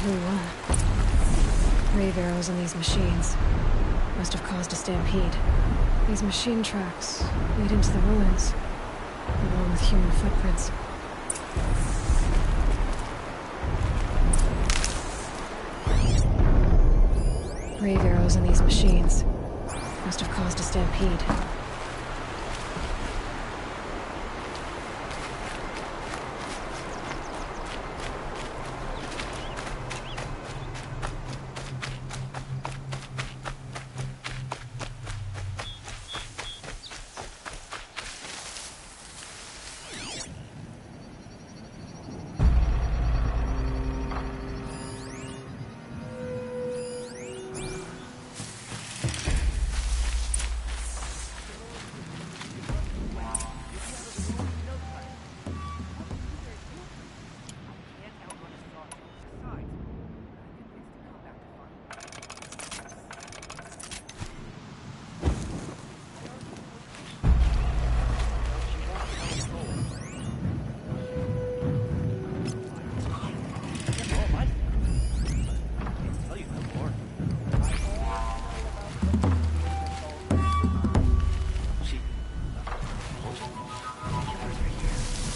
who won. Grave arrows on these machines must have caused a stampede. These machine tracks lead into the ruins, along with human footprints. Grave arrows on these machines must have caused a stampede.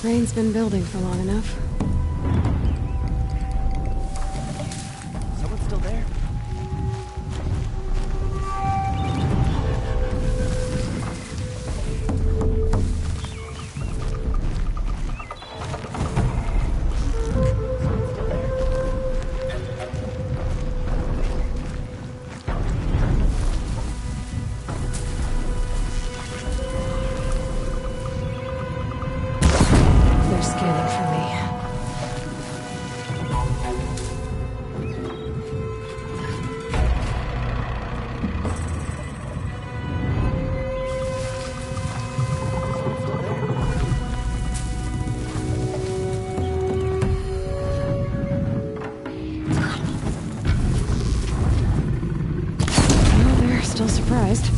Rain's been building for long enough. Someone's still there? Still surprised.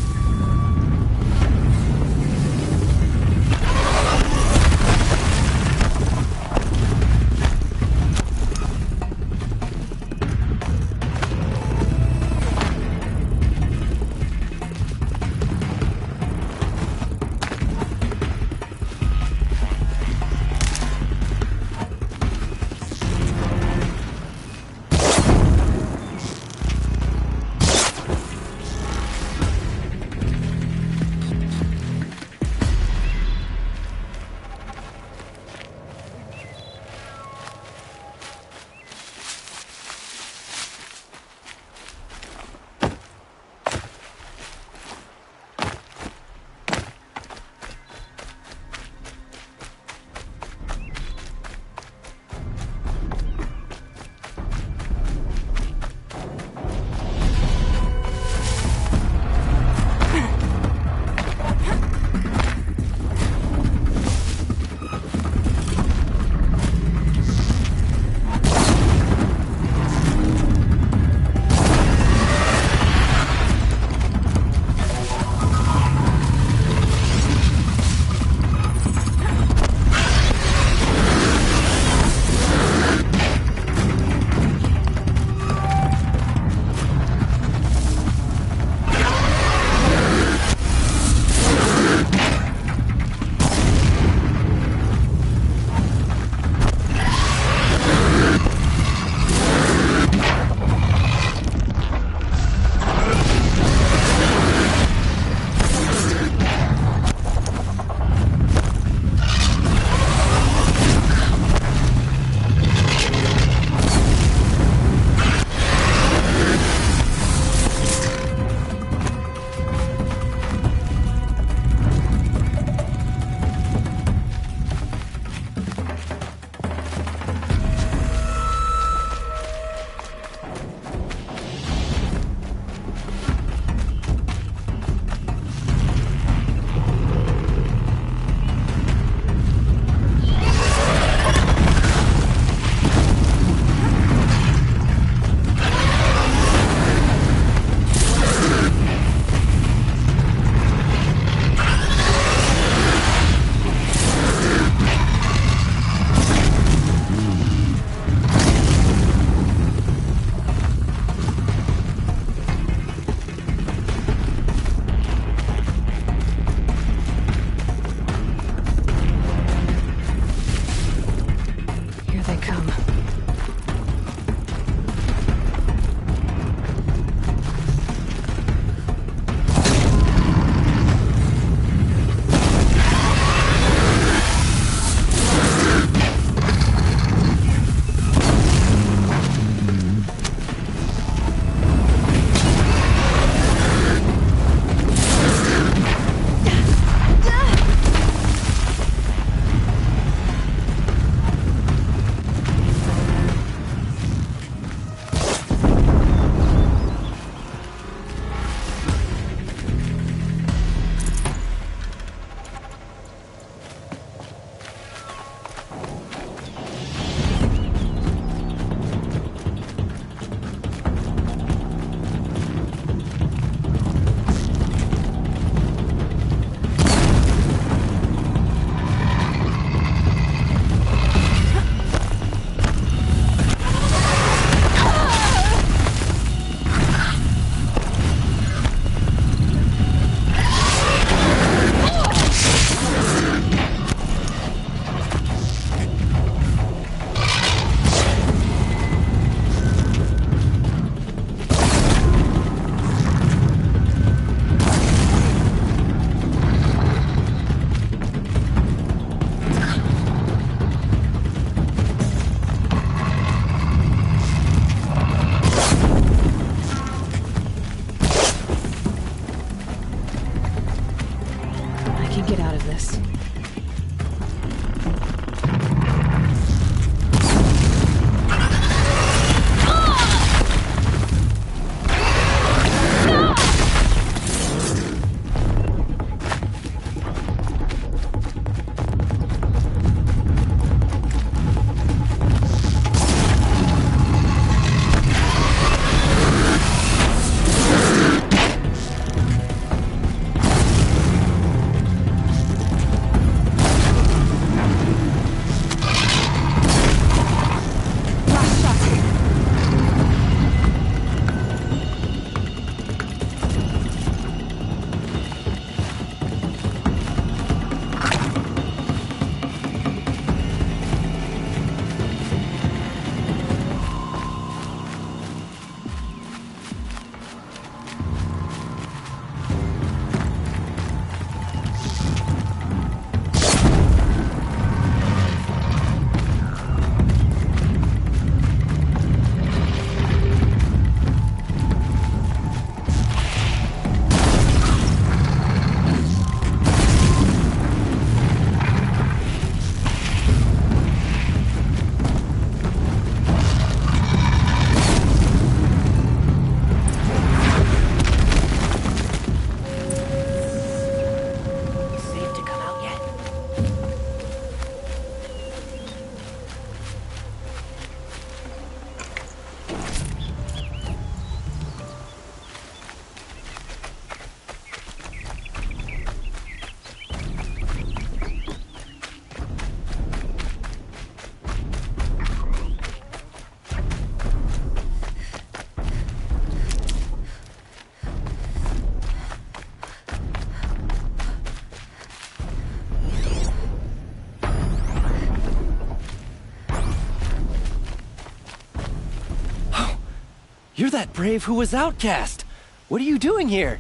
You're that brave who was outcast! What are you doing here?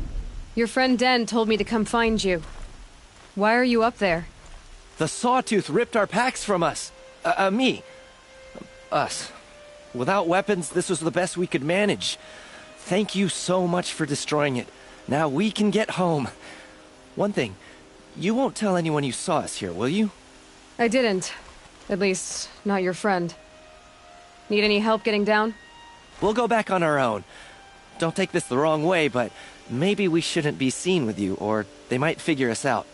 Your friend Den told me to come find you. Why are you up there? The Sawtooth ripped our packs from us. Me. Us. Without weapons, this was the best we could manage. Thank you so much for destroying it. Now we can get home. One thing, you won't tell anyone you saw us here, will you? I didn't. At least, not your friend. Need any help getting down? We'll go back on our own. Don't take this the wrong way, but maybe we shouldn't be seen with you, or they might figure us out.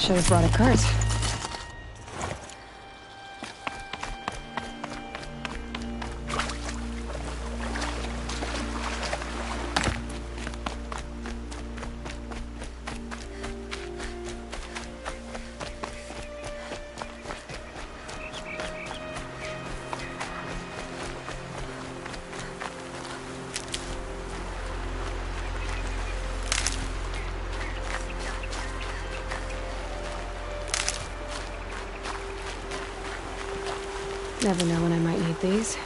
Should have brought a cart. Never know when I might need these.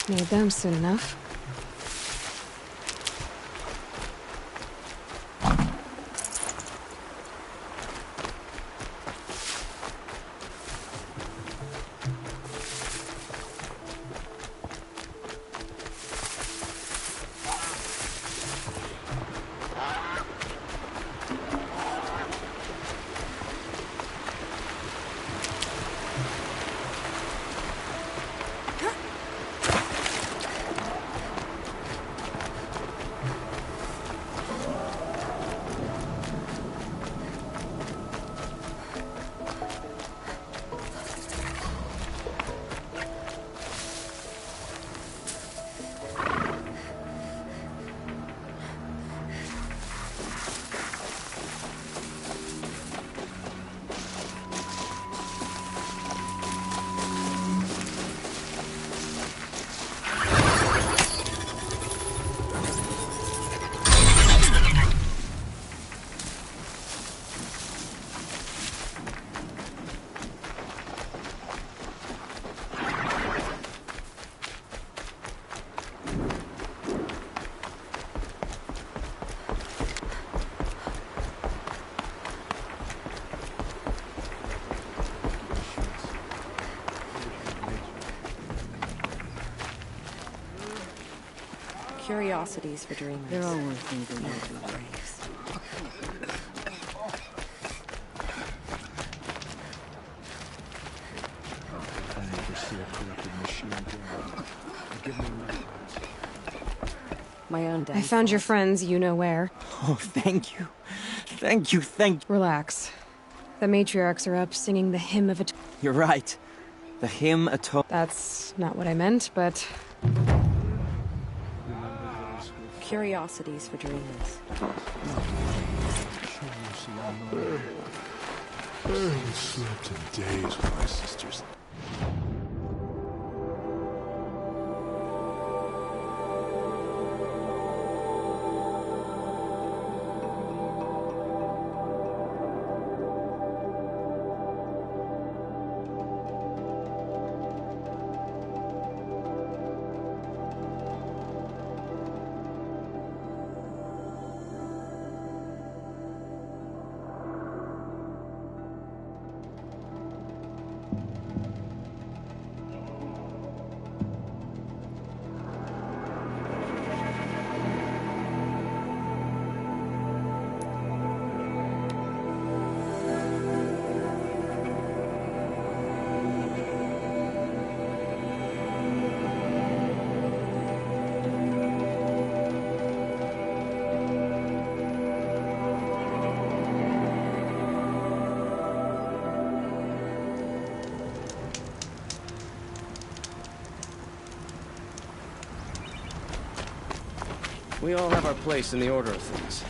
Need them soon enough. Curiosities for dreamers. There are worse things than brains. I never see a corrupted machine again. Give me My own I found your friends, you know where. Oh, thank you. Thank you, thank you. Relax. The matriarchs are up singing the hymn of atonement. You're right. The hymn atone. That's not what I meant, but Curiosities for dreamers. I haven't slept in days with my sisters. We all have our place in the order of things.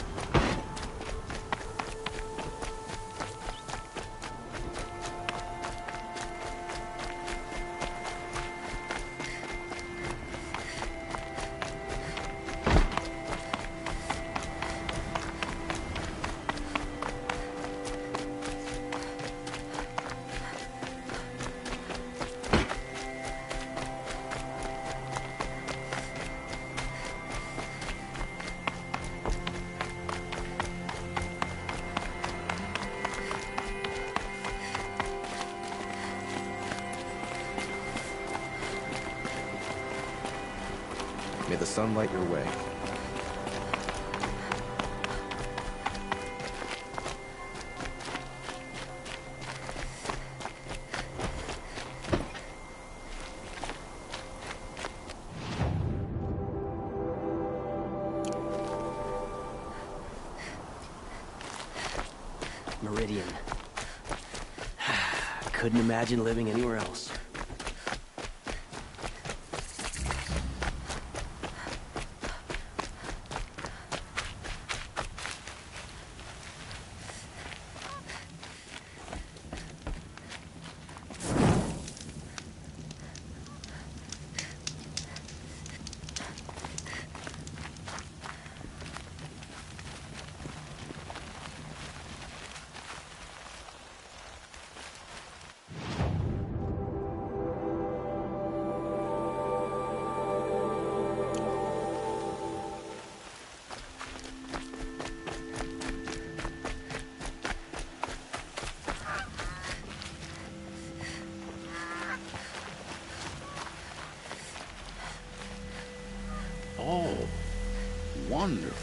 May the sun light your way. Meridian. Couldn't imagine living anywhere else. Oh, wonderful.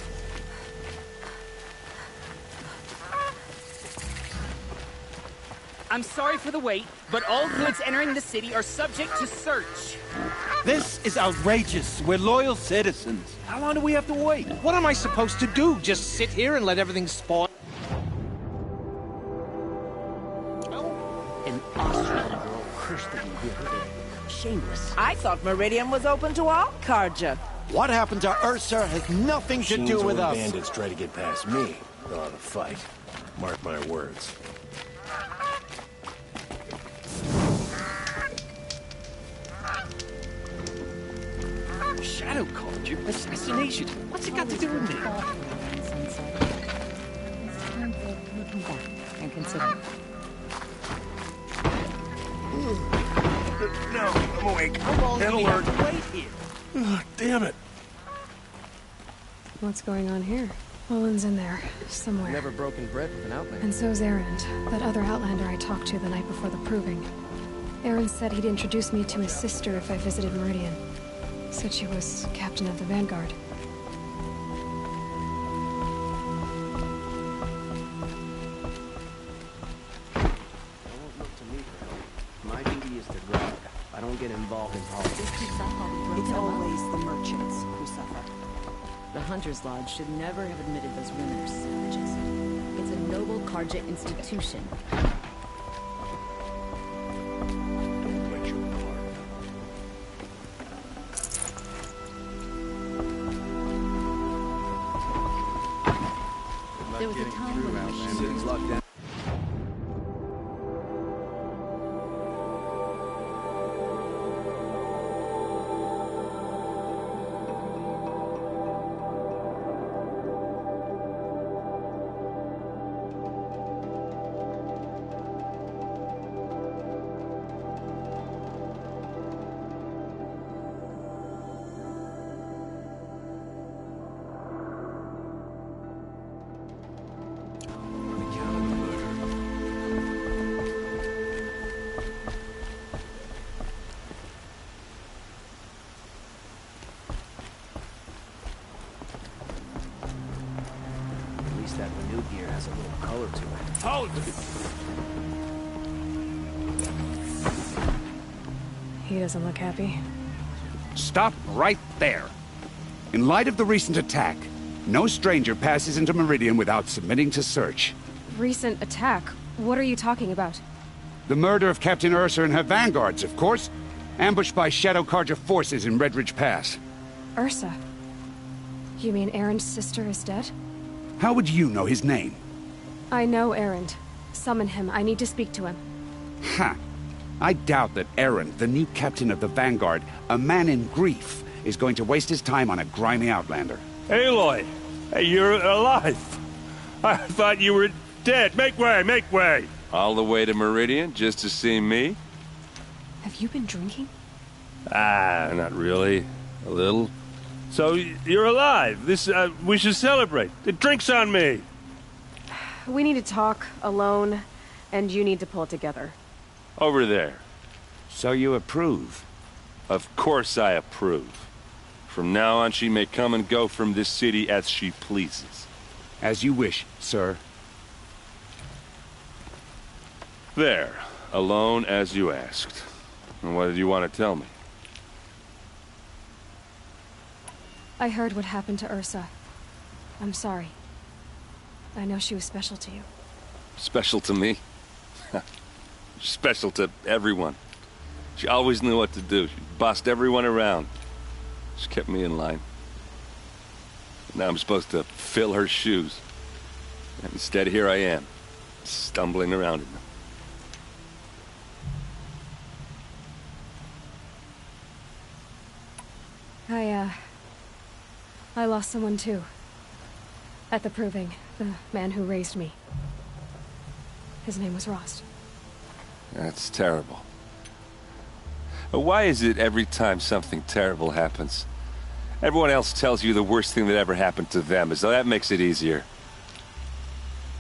I'm sorry for the wait, but all goods entering the city are subject to search. This is outrageous. We're loyal citizens. How long do we have to wait? What am I supposed to do? Just sit here and let everything spoil? An Austrian girl cursed at me the other day. Shameless. I thought Meridian was open to all Carja. What happened to Ursa has nothing to do with us. Bandits try to get past me. They'll have a fight. Mark my words. Shadow Carja? Assassination? What's it got to do with me? It's time for looking back and consider. No, I'm awake. How long do we have to wait here? Damn it. What's going on here? Owen's in there, somewhere. Never broken bread with an outlander. And so's Erend, that other outlander I talked to the night before the proving. Erend said he'd introduce me to his sister if I visited Meridian. Said she was captain of the Vanguard. Don't look to me for help. My duty is to guard. I don't get involved in politics. It's always the merchants who suffer. The Hunter's Lodge should never have admitted those women are savages. It's a noble Carja institution. Don't let your guard down. There was a time when the City's locked down. That new gear has a little color to it. Told He doesn't look happy. Stop right there. In light of the recent attack, no stranger passes into Meridian without submitting to search. Recent attack? What are you talking about? The murder of Captain Ursa and her vanguards, of course. Ambushed by Shadow Carja forces in Redridge Pass. Ursa. You mean Aaron's sister is dead? How would you know his name? I know Aaron. Summon him. I need to speak to him. Ha! I doubt that Aaron, the new captain of the Vanguard, a man in grief, is going to waste his time on a grimy outlander. Aloy! Hey, you're alive! I thought you were dead. Make way, make way! All the way to Meridian just to see me? Have you been drinking? Ah, not really. A little. So, you're alive. We should celebrate. The drink's on me. We need to talk, alone, and you need to pull it together. Over there. So you approve? Of course I approve. From now on, she may come and go from this city as she pleases. As you wish, sir. There. Alone as you asked. And what did you want to tell me? I heard what happened to Ursa. I'm sorry. I know she was special to you. Special to me? Special to everyone. She always knew what to do. She bossed everyone around. She kept me in line. Now I'm supposed to fill her shoes. And instead, here I am, stumbling around in them. I lost someone too. At the Proving, the man who raised me. His name was Rost. That's terrible. But why is it every time something terrible happens, everyone else tells you the worst thing that ever happened to them, as though that makes it easier?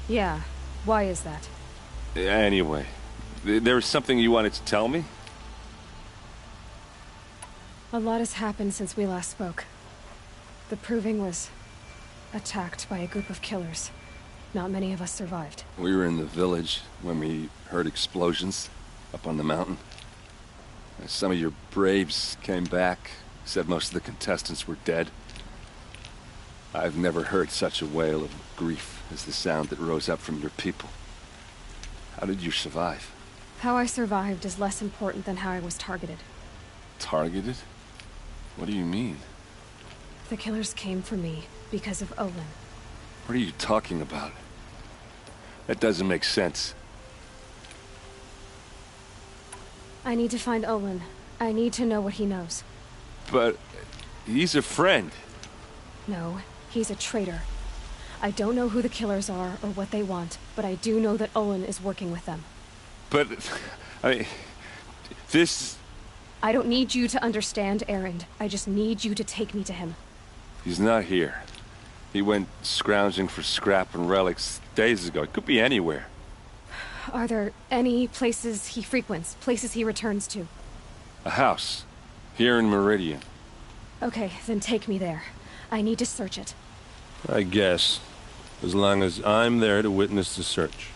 Yeah, why is that? Anyway, there was something you wanted to tell me? A lot has happened since we last spoke. The Proving was attacked by a group of killers. Not many of us survived. We were in the village when we heard explosions up on the mountain. Some of your braves came back, said most of the contestants were dead. I've never heard such a wail of grief as the sound that rose up from your people. How did you survive? How I survived is less important than how I was targeted. Targeted? What do you mean? The killers came for me because of Olin. What are you talking about? That doesn't make sense. I need to find Olin. I need to know what he knows. But he's a friend. No, he's a traitor. I don't know who the killers are or what they want, but I do know that Olin is working with them. But, this... I don't need you to understand, Erend. I just need you to take me to him. He's not here. He went scrounging for scrap and relics days ago. It could be anywhere. Are there any places he frequents? Places he returns to? A house. Here in Meridian. Okay, then take me there. I need to search it. I guess. As long as I'm there to witness the search.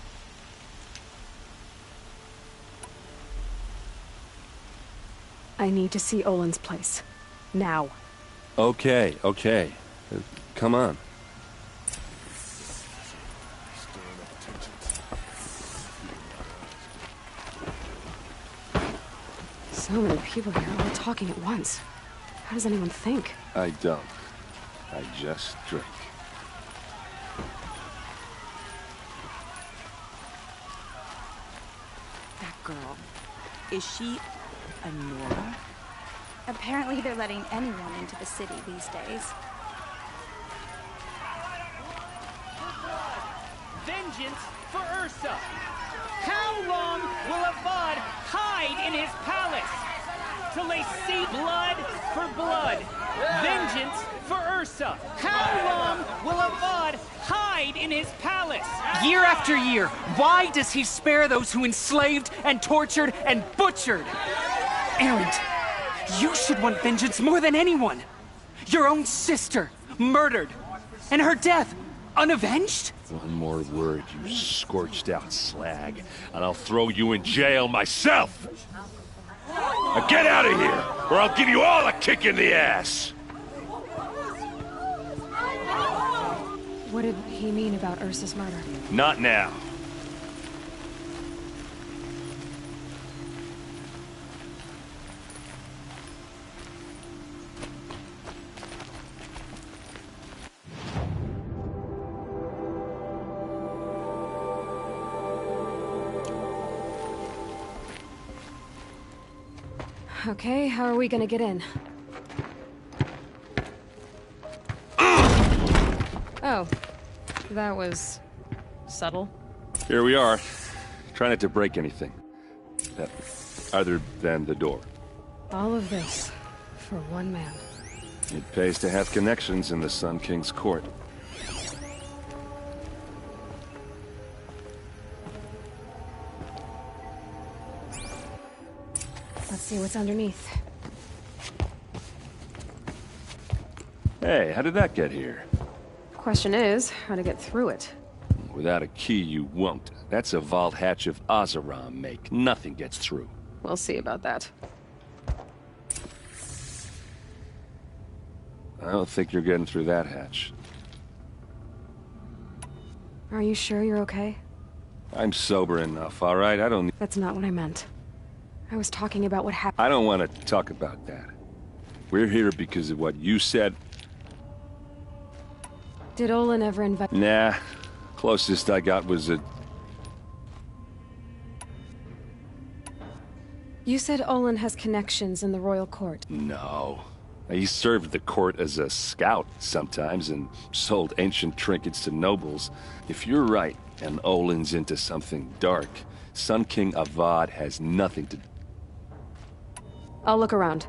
I need to see Olin's place. Now. Okay. Come on. So many people here, all talking at once. How does anyone think? I don't. I just drink. That girl. Is she a Nora? Apparently they're letting anyone into the city these days. Vengeance for Ursa! How long will Avad hide in his palace? Till they see blood for blood. Vengeance for Ursa! How long will Avad hide in his palace? Year after year, why does he spare those who enslaved and tortured and butchered? Erend, you should want vengeance more than anyone. Your own sister, murdered. And her death, unavenged? One more word, you scorched out slag, and I'll throw you in jail myself! Now get out of here, or I'll give you all a kick in the ass! What did he mean about Ursa's murder? Not now. Okay, how are we gonna get in? Oh, that was subtle. Here we are. Try not to break anything. Other than the door. All of this for one man. It pays to have connections in the Sun King's court. Let's see what's underneath. Hey, how did that get here? Question is, how to get through it. Without a key, you won't. That's a vault hatch of Oseram make. Nothing gets through. We'll see about that. I don't think you're getting through that hatch. Are you sure you're okay? I'm sober enough, all right? I don't... That's not what I meant. I was talking about what happened. I don't want to talk about that. We're here because of what you said. Did Olin ever invite... Nah. Closest I got was a... You said Olin has connections in the royal court. No. He served the court as a scout sometimes and sold ancient trinkets to nobles. If you're right and Olin's into something dark, Sun King Avad has nothing to... I'll look around.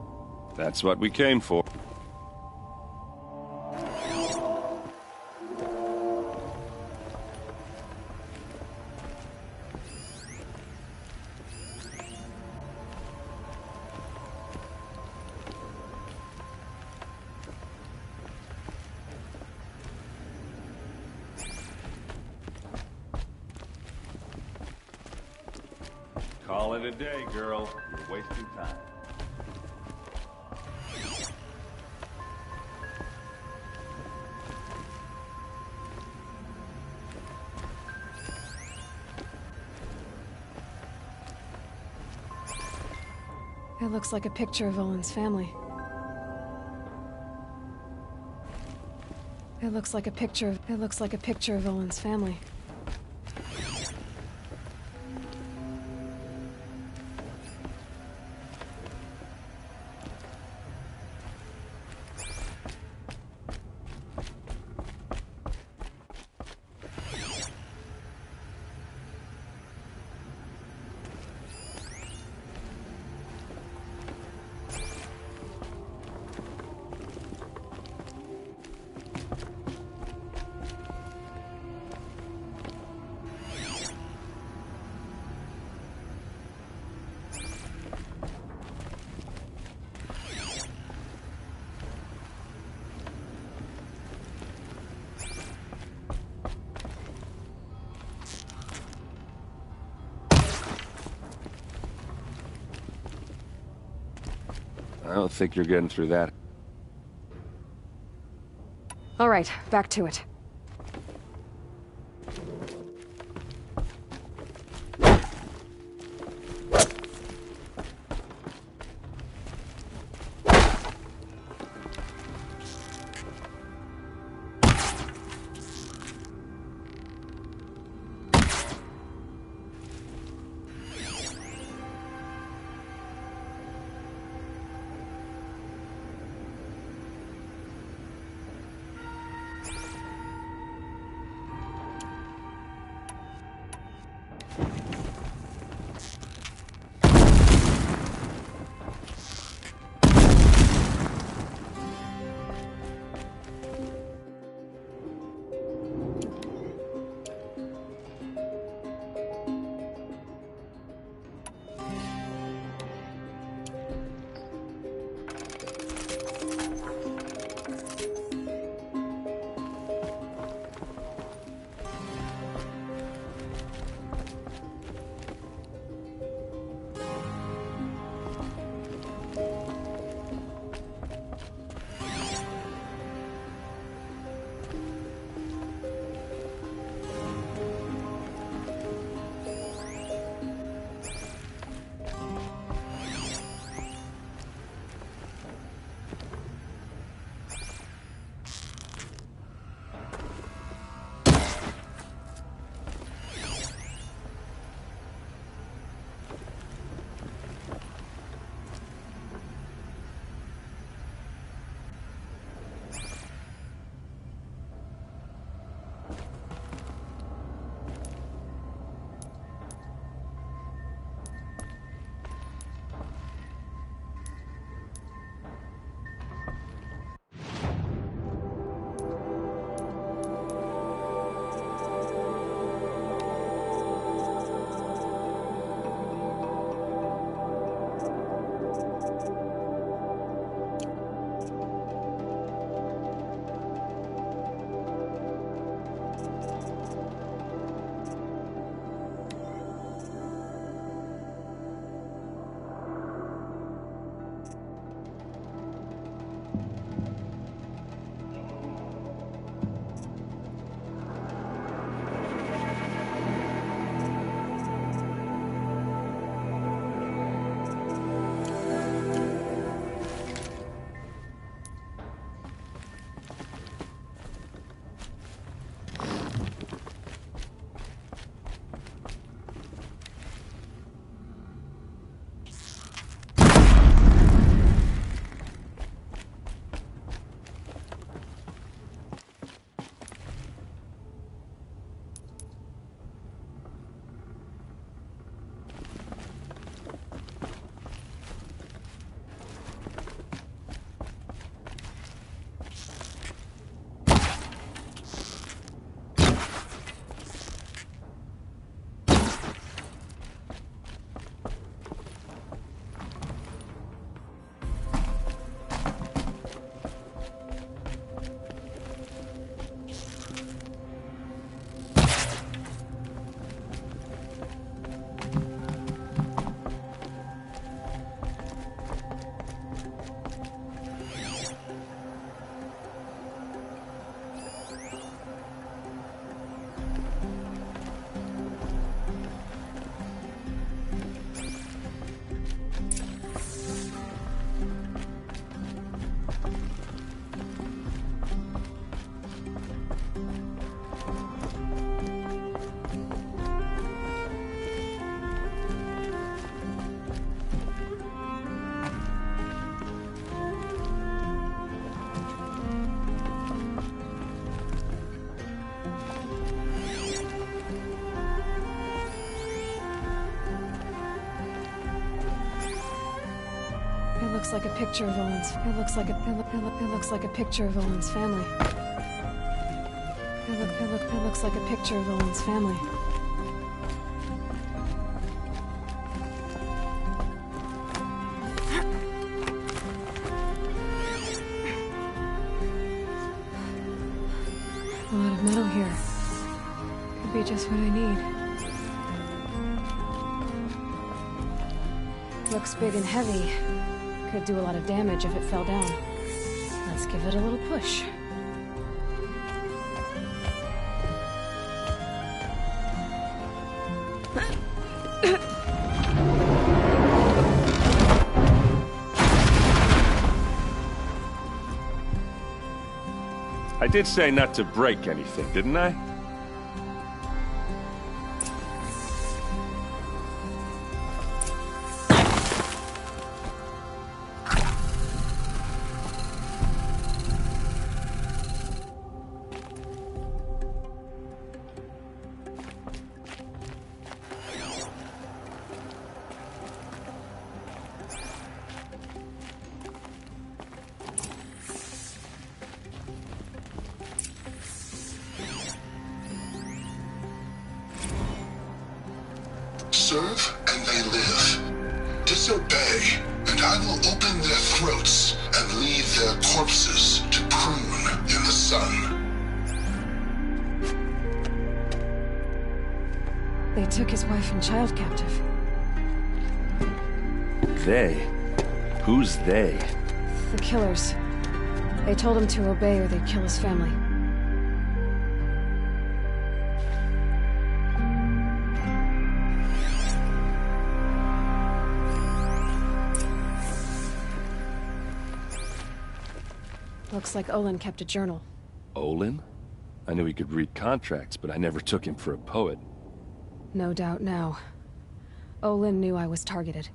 That's what we came for. Call it a day, girl. You're wasting time. It looks like a picture of Olin's family. It looks like a picture of Olin's family. I don't think you're getting through that. All right, back to it. like a picture of Owen's. It looks like a picture of Owen's family. It looks like a picture of Owen's family. A lot of metal here. Could be just what I need. Looks big and heavy. Could do a lot of damage if it fell down. Let's give it a little push. I did say not to break anything, didn't I? Serve and they live. Disobey, and I will open their throats and leave their corpses to prune in the sun. They took his wife and child captive. They? Who's they? The killers. They told him to obey or they'd kill his family. Looks like Olin kept a journal. Olin? I knew he could read contracts, but I never took him for a poet. No doubt now. Olin knew I was targeted.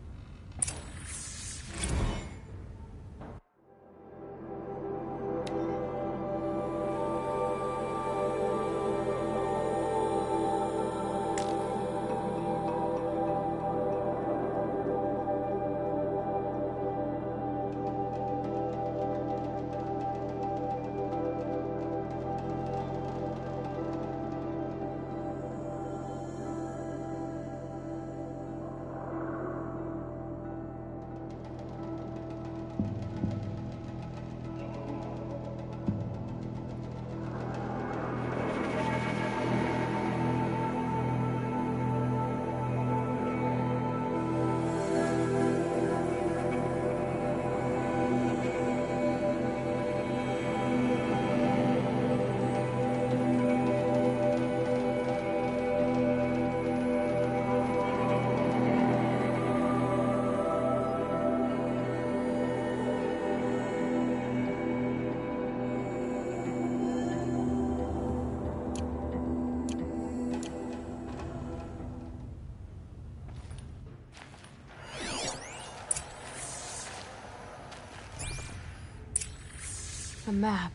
A map.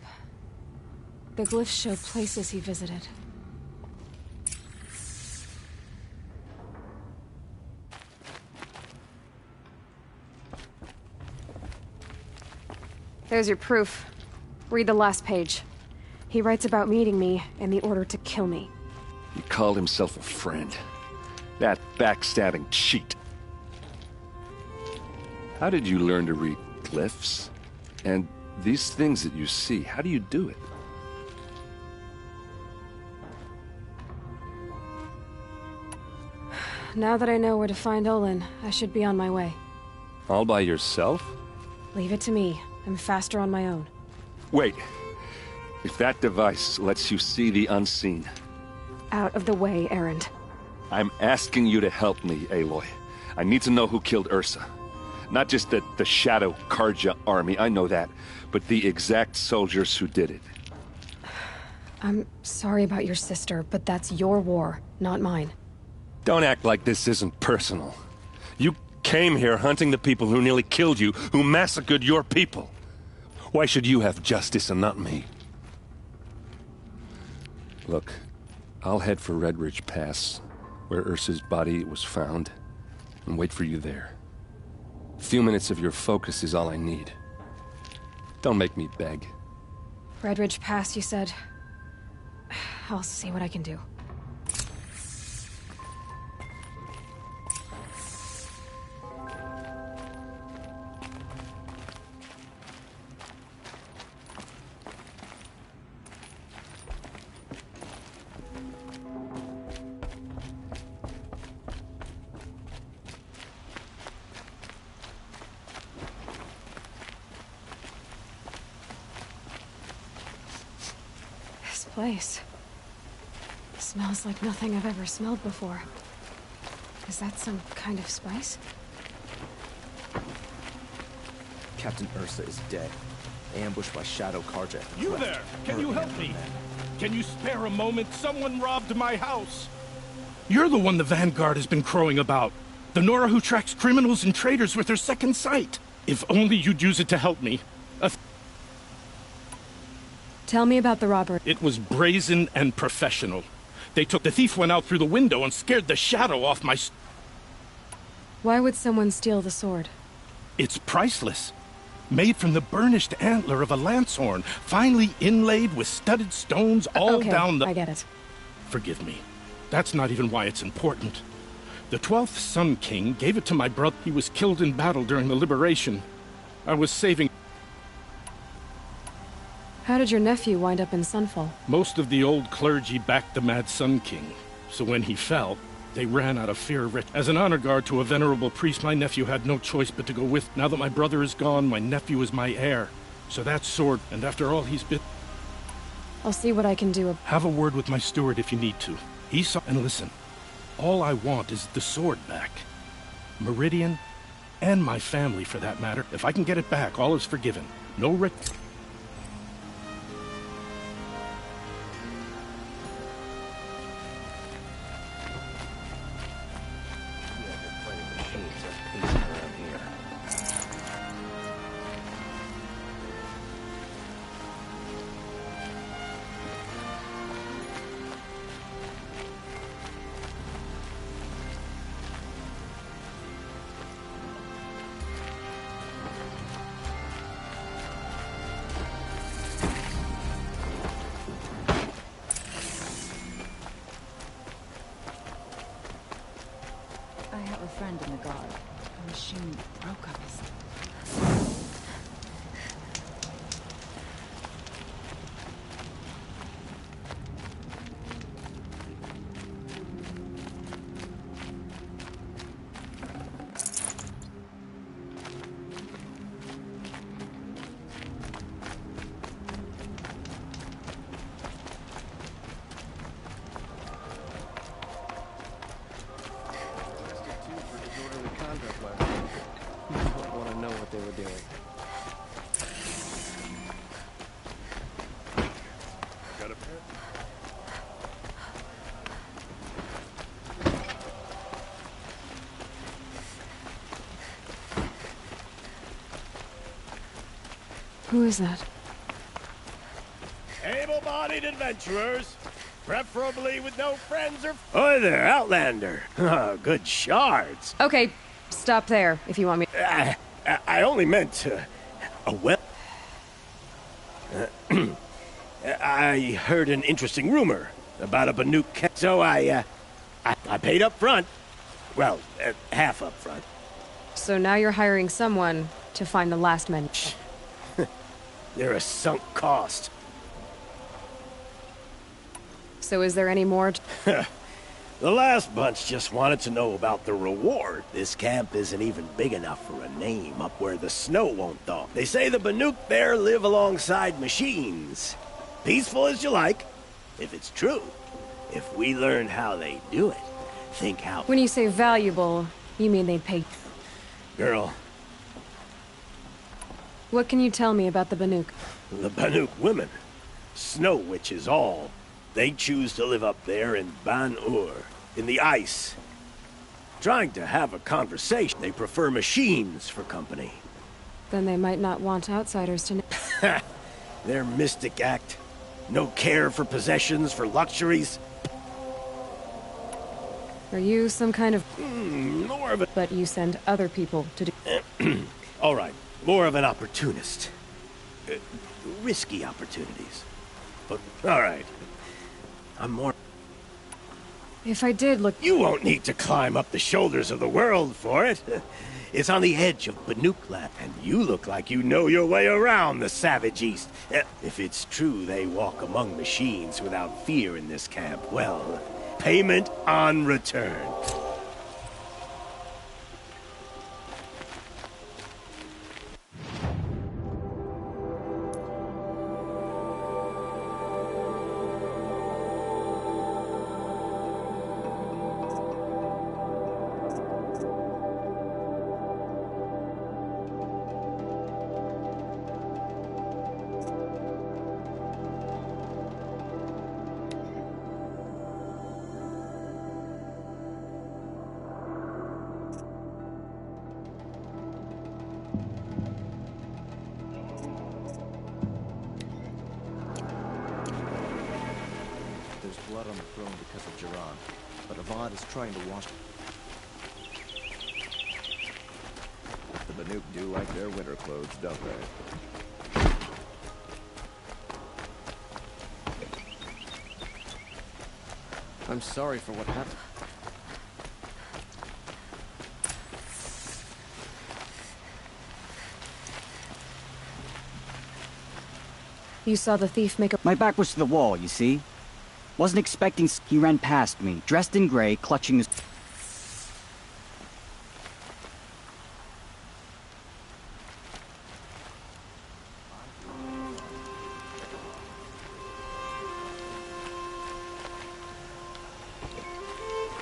The glyphs show places he visited. There's your proof. Read the last page. He writes about meeting me and the order to kill me. He called himself a friend. That backstabbing cheat. How did you learn to read glyphs? And these things that you see, how do you do it? Now that I know where to find Olin, I should be on my way. All by yourself? Leave it to me. I'm faster on my own. Wait. If that device lets you see the unseen... Out of the way, Erend. I'm asking you to help me, Aloy. I need to know who killed Ursa. Not just the Shadow Karja army, I know that, but the exact soldiers who did it. I'm sorry about your sister, but that's your war, not mine. Don't act like this isn't personal. You came here hunting the people who nearly killed you, who massacred your people. Why should you have justice and not me? Look, I'll head for Red Ridge Pass, where Ursa's body was found, and wait for you there. A few minutes of your focus is all I need. Don't make me beg. Red Ridge Pass, you said. I'll see what I can do. Place. Smells like nothing I've ever smelled before. Is that some kind of spice? Captain Ursa is dead. Ambushed by Shadow Carja. You there! Can you help me? Can you spare a moment? Someone robbed my house! You're the one the Vanguard has been crowing about. The Nora who tracks criminals and traitors with her second sight. If only you'd use it to help me. Tell me about the robbery. It was brazen and professional. The thief went out through the window and scared the shadow off my... Why would someone steal the sword? It's priceless. Made from the burnished antler of a lancehorn, finely inlaid with studded stones all down the... I get it. Forgive me. That's not even why it's important. The 12th Sun King gave it to my brother. He was killed in battle during the liberation. I was saving... How did your nephew wind up in Sunfall? Most of the old clergy backed the Mad Sun King, so when he fell, they ran out of fear. As an honor guard to a venerable priest, my nephew had no choice but to go with. Now that my brother is gone, my nephew is my heir. So that sword, and after all he's been... I'll see what I can do. Have a word with my steward if you need to. He saw... And listen, all I want is the sword back. Meridian, and my family for that matter. If I can get it back, all is forgiven. No friend in the guard. A machine broke up his... Who is that? Able-bodied adventurers, preferably with no friends or... Hi there, Outlander. Good shards. Okay, stop there, if you want me... I only meant, I heard an interesting rumor about a Banuk... So I paid up front. Well, half up front. So now you're hiring someone to find the last men. They're a sunk cost. So is there any more? The last bunch just wanted to know about the reward. This camp isn't even big enough for a name up where the snow won't thaw. They say the Banuk there live alongside machines. Peaceful as you like, if it's true. If we learn how they do it, think how... When you say valuable, you mean they'd pay... Girl. What can you tell me about the Banuk? The Banuk women. Snow witches all. They choose to live up there in Ban-Ur, in the ice. Trying to have a conversation. They prefer machines for company. Then they might not want outsiders to know. Their mystic act. No care for possessions, for luxuries. Are you some kind of... more of a... But you send other people to do... All right, more of an opportunist. Risky opportunities. But, all right. I'm more... If I did look... You won't need to climb up the shoulders of the world for it. It's on the edge of Banuk land, and you look like you know your way around the savage East. If it's true they walk among machines without fear in this camp, well, payment on return. There's blood on the throne because of Jiran, but Avad is trying to wash... The Banuk do like their winter clothes, don't they? I'm sorry for what happened. You saw the thief make a... My back was to the wall, you see? Wasn't expecting... He ran past me, dressed in gray, clutching his...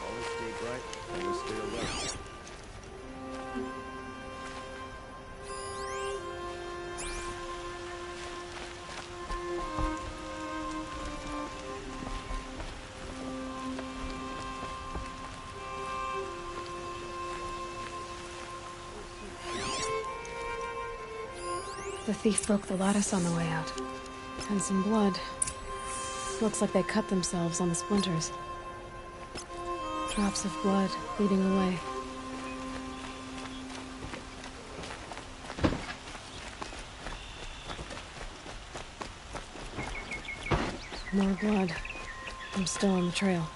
Always stay bright, always stay alert. The thief broke the lattice on the way out. And some blood. Looks like they cut themselves on the splinters. Drops of blood leading away. More blood. I'm still on the trail.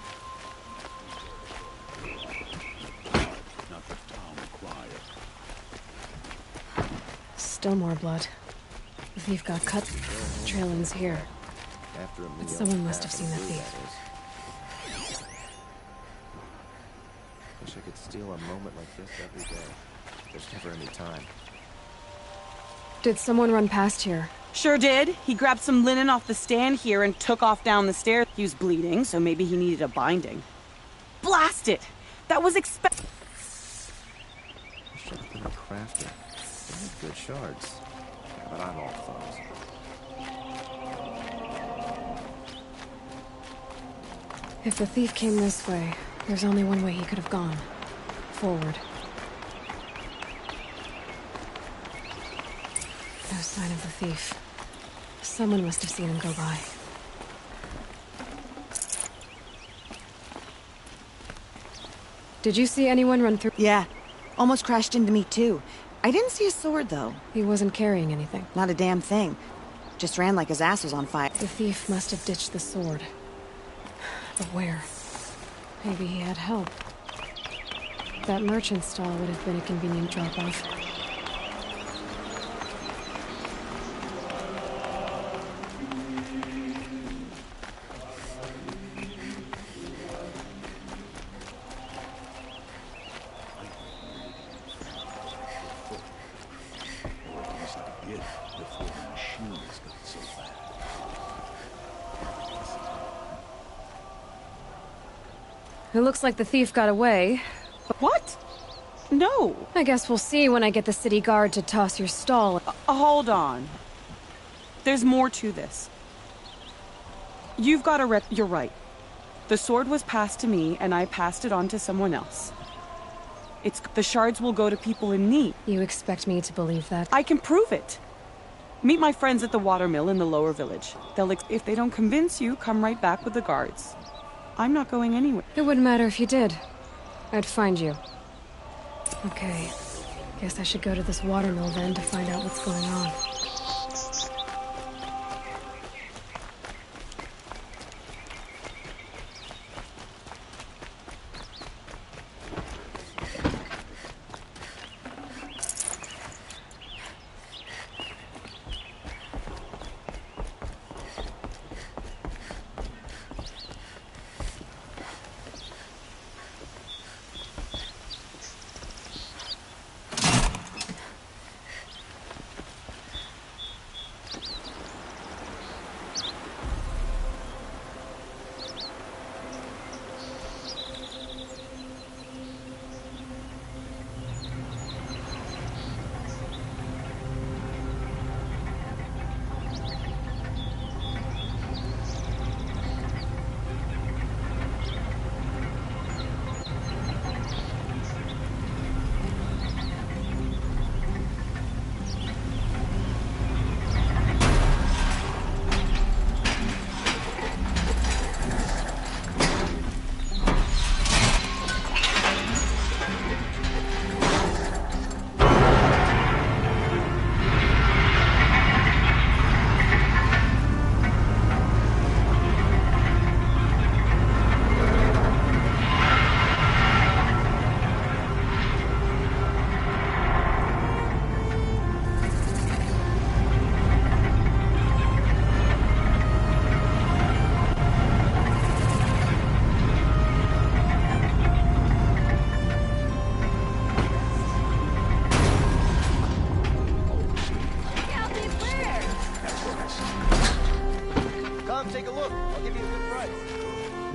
Not the town quiet. Still more blood. The thief got cut. Trail ends here. After a meal, Someone must have seen the thief. Wish I could steal a moment like this every day. There's never any time. Did someone run past here? Sure did. He grabbed some linen off the stand here and took off down the stairs. He was bleeding, so maybe he needed a binding. Blast it! That was Wish I could be a crafter. They make good shards. But I'm all thumbs. If the thief came this way, there's only one way he could have gone. Forward. No sign of the thief. Someone must have seen him go by. Did you see anyone run through? Yeah. Almost crashed into me, too. I didn't see a sword, though. He wasn't carrying anything. Not a damn thing. Just ran like his ass was on fire. The thief must have ditched the sword. But where? Maybe he had help. That merchant stall would have been a convenient drop-off. It looks like the thief got away. What? No. I guess we'll see when I get the city guard to toss your stall. Hold on. There's more to this. You've got a You're right. The sword was passed to me, and I passed it on to someone else. The shards will go to people in need. You expect me to believe that? I can prove it. Meet my friends at the watermill in the lower village. If they don't convince you, come right back with the guards. I'm not going anywhere. It wouldn't matter if you did. I'd find you. Okay. Guess I should go to this watermill then to find out what's going on.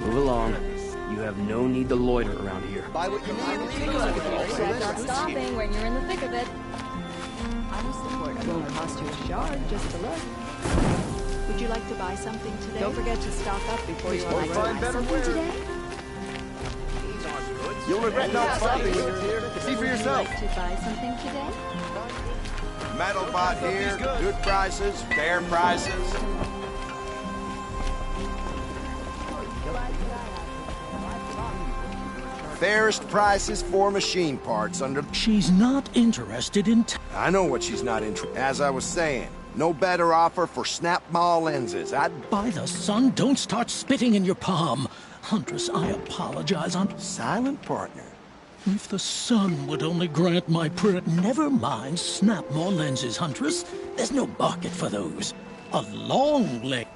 Move along. You have no need to loiter around here. Buy what you need. Not stopping when you're in the thick of it. I'm a support. It won't cost you a shard just to look. Would you like to buy something today? Don't forget to stock up before you like to buy something today. You'll regret not stopping when you're here. See for yourself. Would you like to buy something today? Metal bot here. Good prices, fair prices. Fairest prices for machine parts under... She's not interested in... I know what she's not interested. As I was saying, no better offer for snap maw lenses. By the sun, don't start spitting in your palm. Huntress, I apologize. I'm... Silent partner. If the sun would only grant my prayer... Never mind snap maw lenses, Huntress. There's no market for those. A long leg...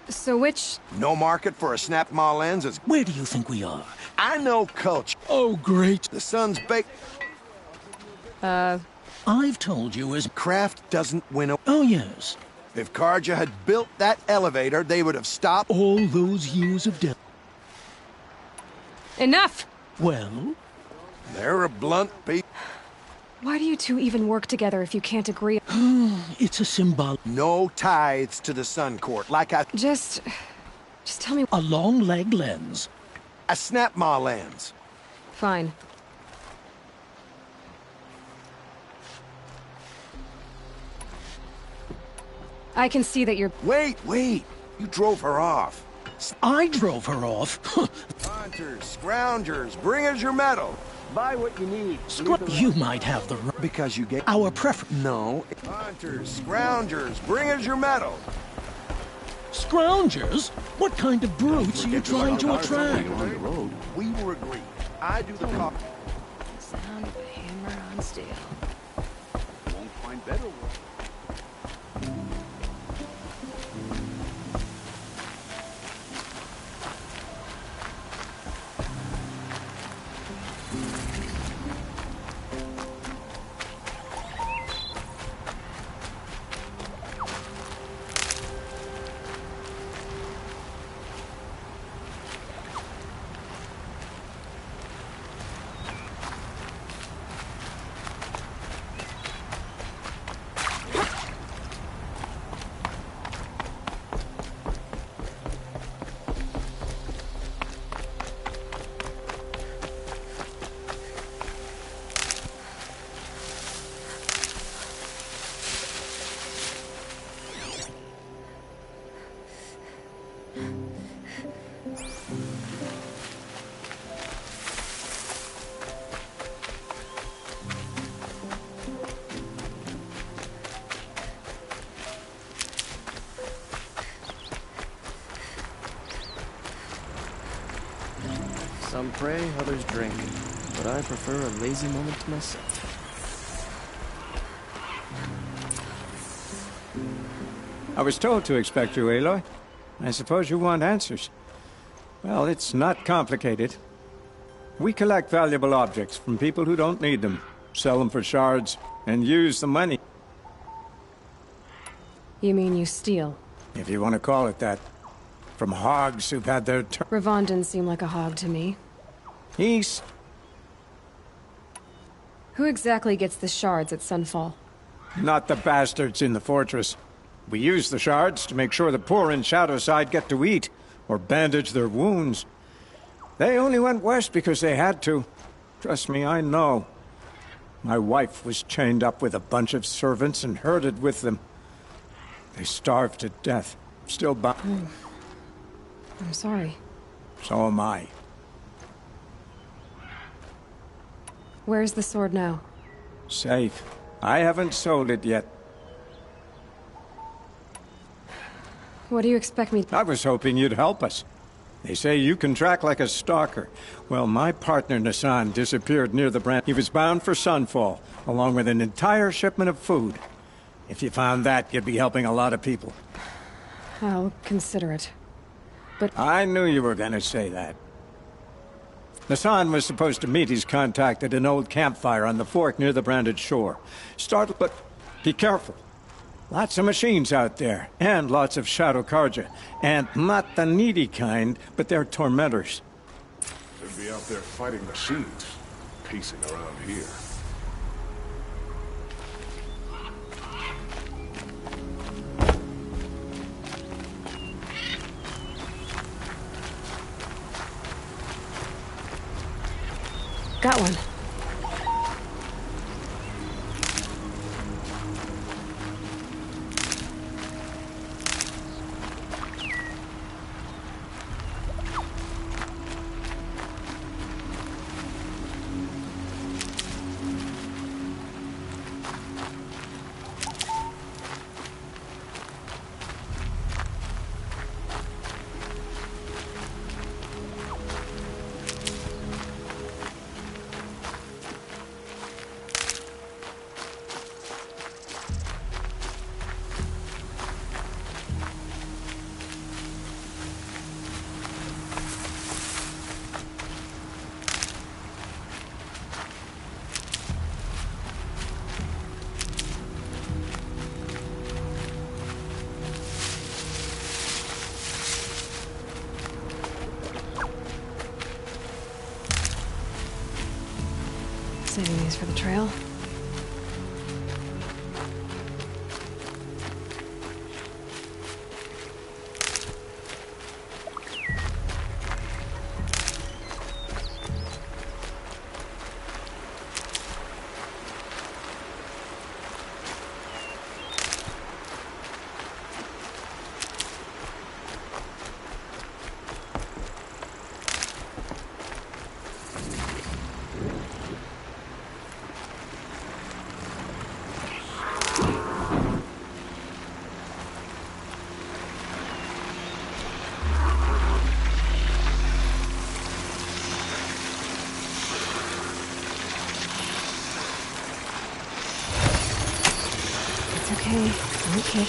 So which... No market for a snap maw lens is... Where do you think we are? I know culture. Oh, great. The sun's baked... I've told you as... Craft doesn't win a... Oh, yes. If Karja had built that elevator, they would have stopped... All those years of death. Enough! Well? They're a blunt people. Why do you two even work together if you can't agree? It's a symbol. No tithes to the Sun Court, like I... Just tell me... A long leg lens. A snap maw lens. Fine. I can see that you're... Wait! You drove her off. I drove her off? Hunters, scroungers, bring us your metal. Buy what you need. You might have the... Because you gave... Our preference... No. Hunters, scroungers, bring us your metal. Scroungers? What kind of brutes are you trying to attract? We were agreed. I do the cop. Sound of a hammer on steel. Won't find better work. Some pray, others drink. But I prefer a lazy moment to myself. I was told to expect you, Aloy. I suppose you want answers. Well, it's not complicated. We collect valuable objects from people who don't need them, sell them for shards, and use the money. You mean you steal? If you want to call it that. From hogs who've had their turn. Ravon didn't seem like a hog to me. He's... Who exactly gets the shards at Sunfall? Not the bastards in the fortress. We use the shards to make sure the poor in Shadowside get to eat, or bandage their wounds. They only went west because they had to. Trust me, I know. My wife was chained up with a bunch of servants and herded with them. They starved to death. Still bound. I'm sorry. So am I. Where's the sword now? Safe. I haven't sold it yet. What do you expect me... I was hoping you'd help us. They say you can track like a stalker. Well, my partner Nassan disappeared near the brand. He was bound for Sunfall, along with an entire shipment of food. If you found that, you'd be helping a lot of people. I'll consider it. But... I knew you were gonna say that. Nassan was supposed to meet his contact at an old campfire on the fork near the branded shore. Startled, but be careful. Lots of machines out there, and lots of Shadow Karja. And not the needy kind, but they're tormentors. They'd be out there fighting machines, pacing around here. Got one. Saving these for the trail. Okay.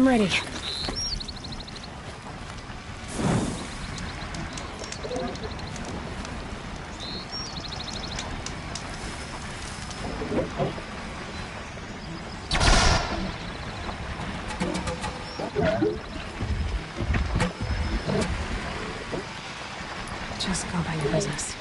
I'm ready. Just go about your business.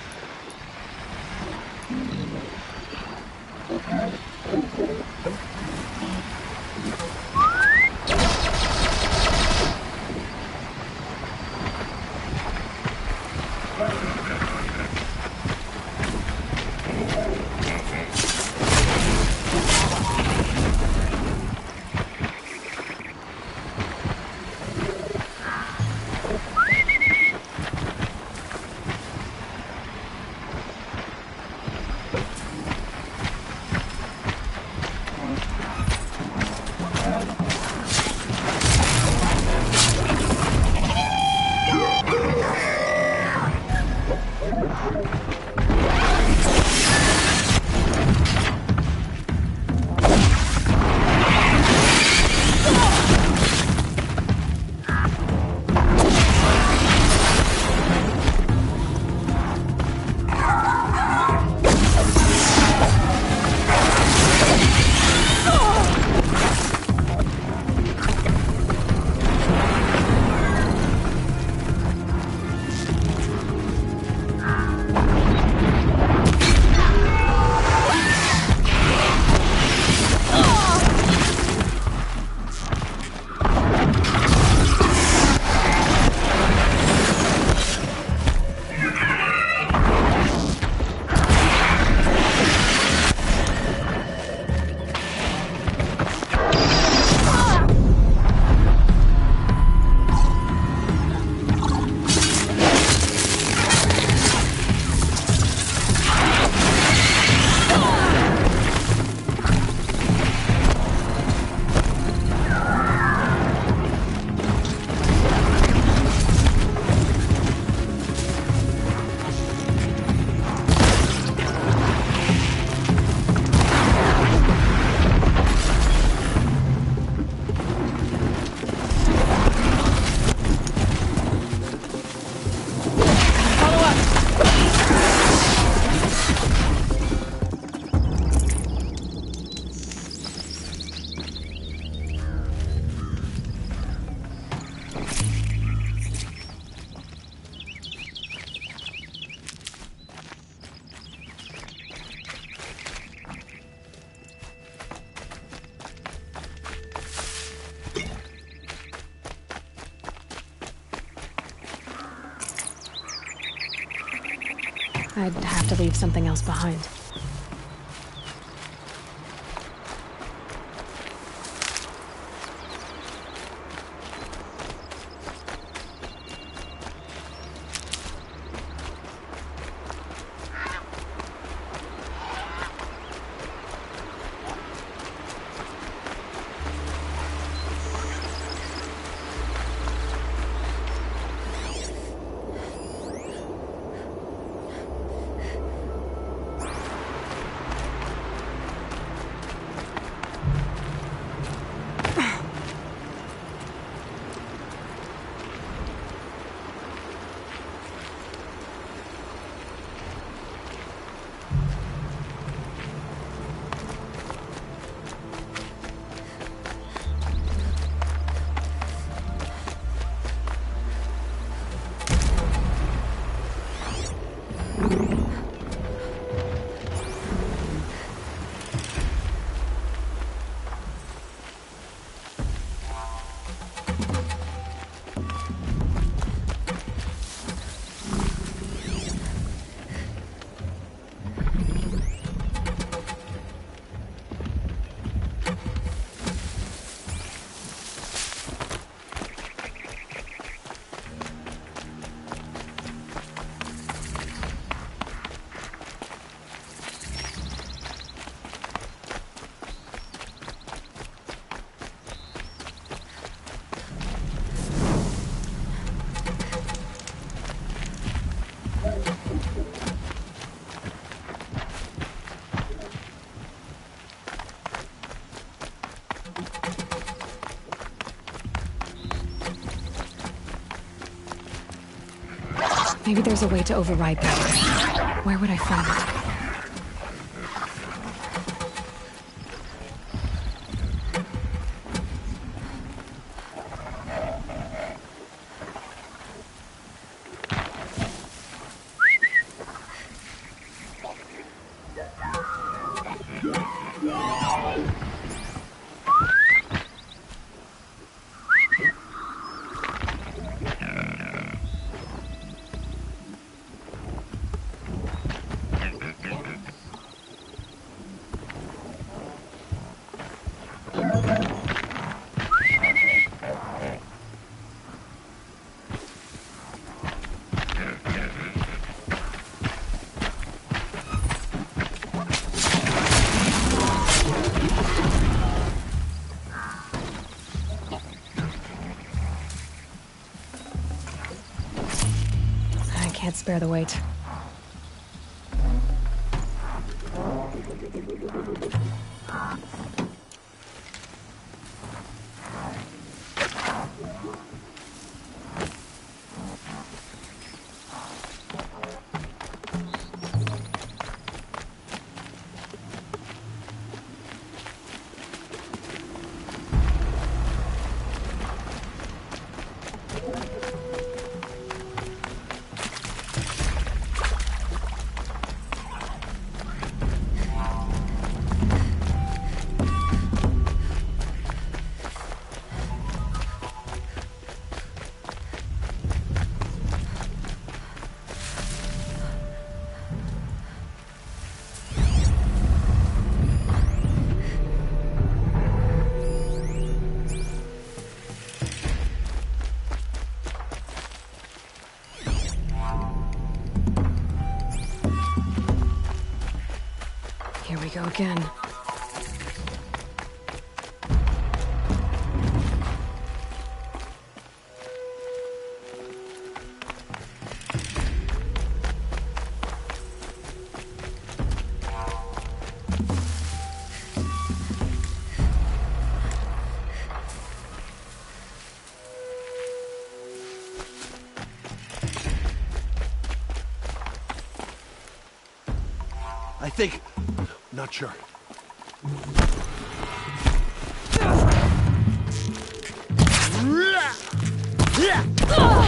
I'd have to leave something else behind. Maybe there's a way to override that. Where would I find it? Can't spare the weight. Here we go again. I think... Not sure. Yeah!